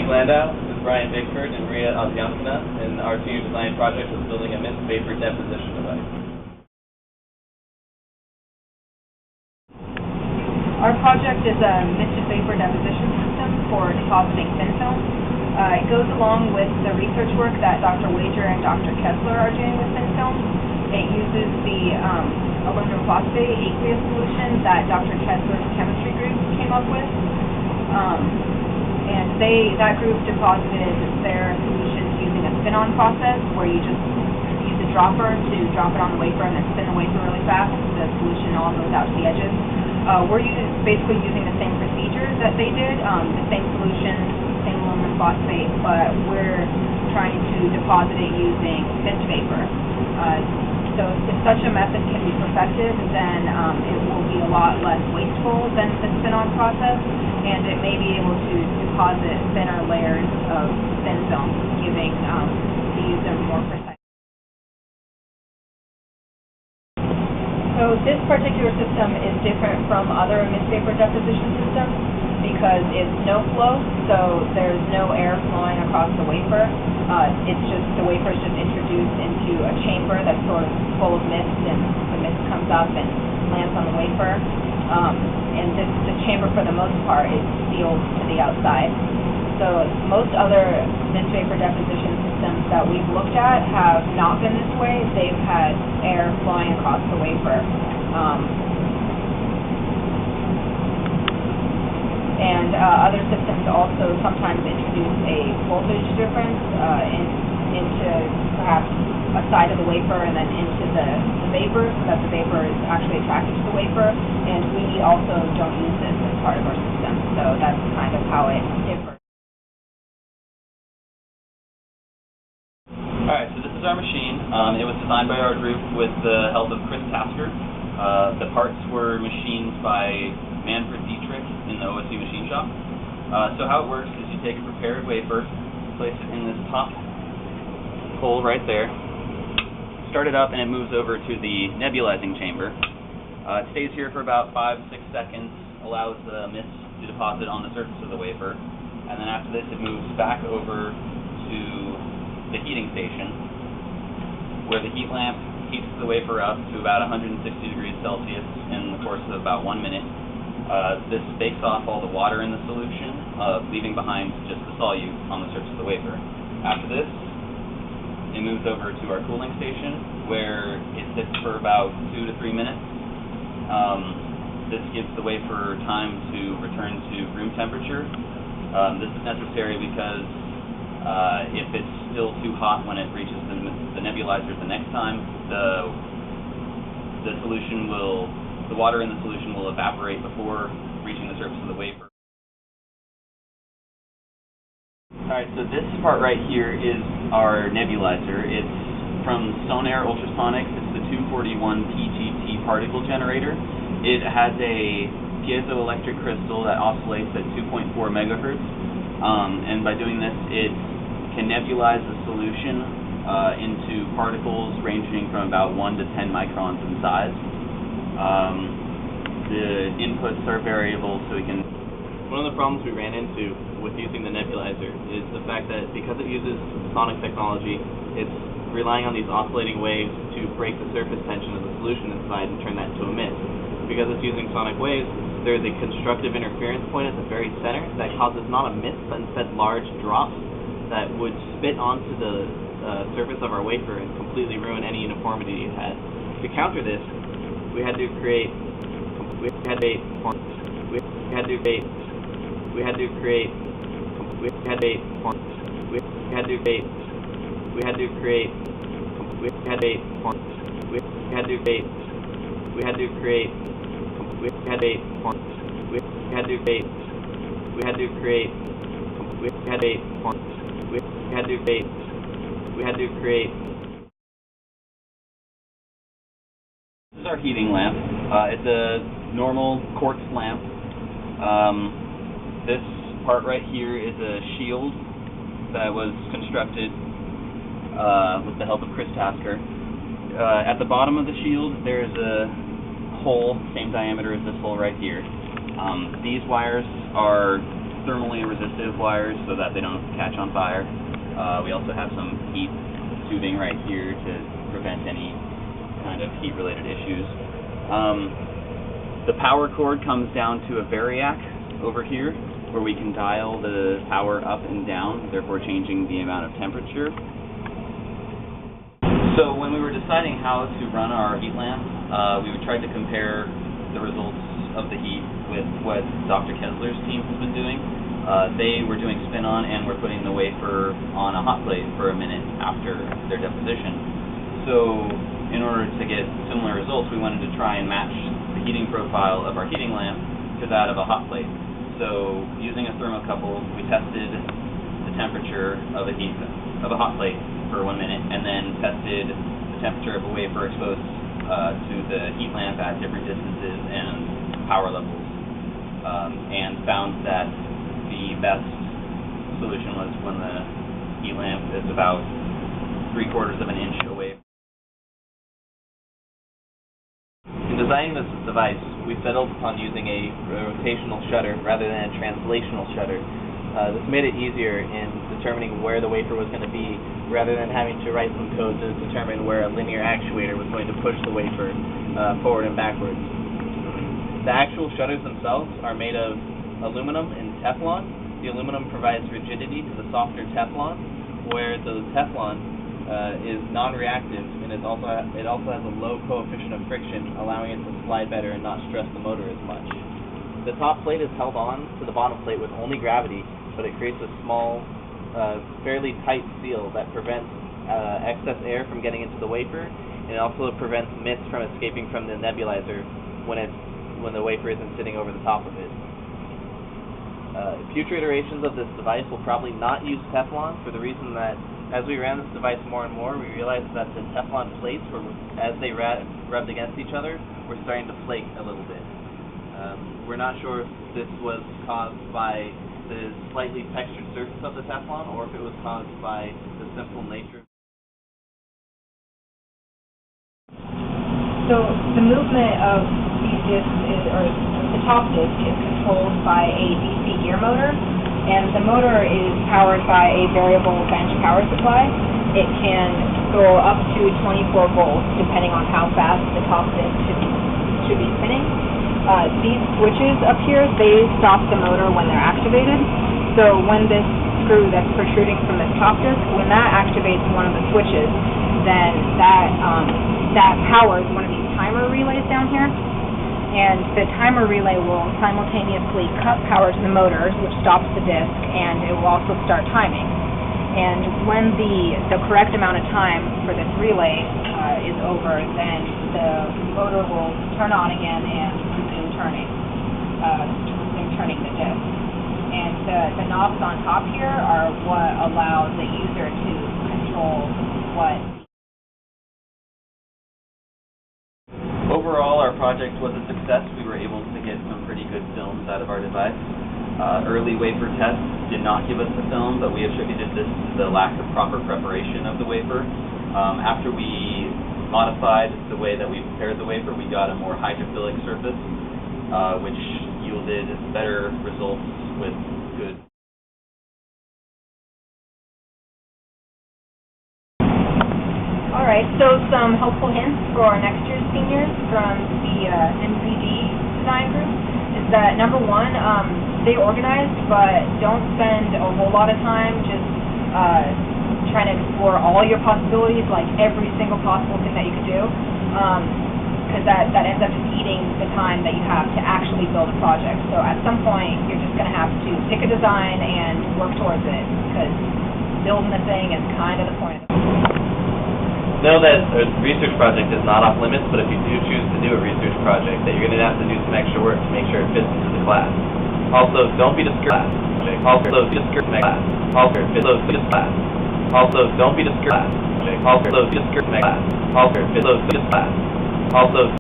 Mike Landau, this is Brian Bigford and Maria Albiansina, and our senior design project was building a mist vapor deposition device. Our project is a mist vapor deposition system for depositing thin film. It goes along with the research work that Dr. Wager and Dr. Kessler are doing with thin film. It uses the aluminum phosphate aqueous solution that Dr. Kessler's chemistry group came up with. And that group deposited their solutions using a spin-on process where you just use a dropper to drop it on the wafer and then spin the wafer really fast. The solution all goes out to the edges. We're basically using the same procedure that they did, the same solution, same aluminum phosphate, but we're trying to deposit it using mist vapor. So if such a method can be perfected, then it will be a lot less wasteful than the spin-on process, and it may be able to deposit thinner layers of thin film, giving the user more precise. So this particular system is different from other mist vapor deposition systems because it's no flow, so there's no air flowing across the wafer. It's just the wafer is just introduced into a chamber that's sort of full of mist, and the mist comes up and lands on the wafer. And the chamber, for the most part, is sealed to the outside. So most other mist vapor deposition systems that we've looked at have not been this way. They've had air flowing across the wafer. And other systems also sometimes introduce a voltage difference into perhaps a side of the wafer and then into the vapor, so that the vapor is actually attracted to the wafer. And we also don't use this as part of our system, so that's kind of how it differs. Alright, so this is our machine. It was designed by our group with the help of Chris Tasker. The parts were machined by Manfred Dietrich in the OSU machine shop. So how it works is you take a prepared wafer, place it in this top hole right there, start it up, and it moves over to the nebulizing chamber. It stays here for about 5-6 seconds, allows the mist to deposit on the surface of the wafer, and then after this it moves back over to the heating station, where the heat lamp heats the wafer up to about 160 degrees Celsius in the course of about 1 minute. This bakes off all the water in the solution, leaving behind just the solute on the surface of the wafer. After this, it moves over to our cooling station, where it sits for about 2 to 3 minutes. This gives the wafer time to return to room temperature. This is necessary because if it's still too hot when it reaches the nebulizer the next time, the water in the solution will evaporate before reaching the surface of the wafer. Alright, so this part right here is our nebulizer. It's from Sonair Ultrasonics. It's the 241 PGT particle generator. It has a piezoelectric crystal that oscillates at 2.4 megahertz. And by doing this, it can nebulize the solution into particles ranging from about 1 to 10 microns in size. The inputs are variable, so we can... One of the problems we ran into with using the nebulizer is the fact that because it uses sonic technology, it's relying on these oscillating waves to break the surface tension of the solution inside and turn that into a mist. Because it's using sonic waves, there's a constructive interference point at the very center that causes not a mist, but instead large drops that would spit onto the surface of our wafer and completely ruin any uniformity it had. To counter this, we had to create This is our heating lamp. It's a normal quartz lamp. This part right here is a shield that was constructed with the help of Chris Tasker. At the bottom of the shield, there's a hole, same diameter as this hole right here. These wires are thermally resistive wires so that they don't catch on fire. We also have some heat tubing right here to prevent any kind of heat-related issues. The power cord comes down to a variac over here, where we can dial the power up and down, therefore changing the amount of temperature. So when we were deciding how to run our heat lamp, we tried to compare the results of the heat with what Dr. Kessler's team has been doing. They were doing spin-on and were putting the wafer on a hot plate for a minute after their deposition. So in order to get similar results, we wanted to try and match the heating profile of our heating lamp to that of a hot plate. So using a thermocouple, we tested the temperature of a hot plate for 1 minute, and then tested the temperature of a wafer exposed to the heat lamp at different distances and power levels, and found that the best solution was when the heat lamp is about 3/4 of an inch away. In designing this device, we settled upon using a rotational shutter rather than a translational shutter. This made it easier in determining where the wafer was going to be, rather than having to write some code to determine where a linear actuator was going to push the wafer forward and backwards. The actual shutters themselves are made of aluminum and Teflon. The aluminum provides rigidity to the softer Teflon, where the Teflon is non-reactive, and it also has a low coefficient of friction, allowing it to slide better and not stress the motor as much. The top plate is held on to the bottom plate with only gravity, but it creates a small, fairly tight seal that prevents excess air from getting into the wafer, and it also prevents mist from escaping from the nebulizer when the wafer isn't sitting over the top of it. Future iterations of this device will probably not use Teflon, for the reason that as we ran this device more and more, we realized that the Teflon plates, as they rubbed against each other, were starting to flake a little bit. We're not sure if this was caused by the slightly textured surface of the Teflon, or if it was caused by the simple nature. So the movement of these discs or the top disc is controlled by a DC gear motor, and the motor is powered by a variable bench power supply. It can go up to 24 volts depending on how fast the top disc should be spinning. These switches up here, they stop the motor when they're activated. So when this screw that's protruding from the top disc, when that activates one of the switches, then that powers one of these timer relays down here. And the timer relay will simultaneously cut power to the motor, which stops the disc, and it will also start timing. And when the correct amount of time for this relay is over, then the motor will turn on again and resume turning the disc. And the knobs on top here are what allow the user to control what. Overall, our project was a success. We were able to get some pretty good films out of our device. Early wafer tests did not give us the film, but we attributed this to the lack of proper preparation of the wafer. After we modified the way that we prepared the wafer, we got a more hydrophilic surface, which yielded better results with good. Alright, so some helpful hints for our next year's seniors from the NVD design group is that, number one, stay organized, but don't spend a whole lot of time just trying to explore all your possibilities, like every single possible thing that you could do, because that ends up just eating the time that you have to actually build a project. So at some point, you're just going to have to pick a design and work towards it, because building the thing is kind of the point of it. Know that a research project is not off limits, but if you do choose to do a research project, that you're going to have to do some extra work to make sure it fits into the class. Also, don't be discouraged. Also, don't be discouraged. Also, don't be discouraged. Also,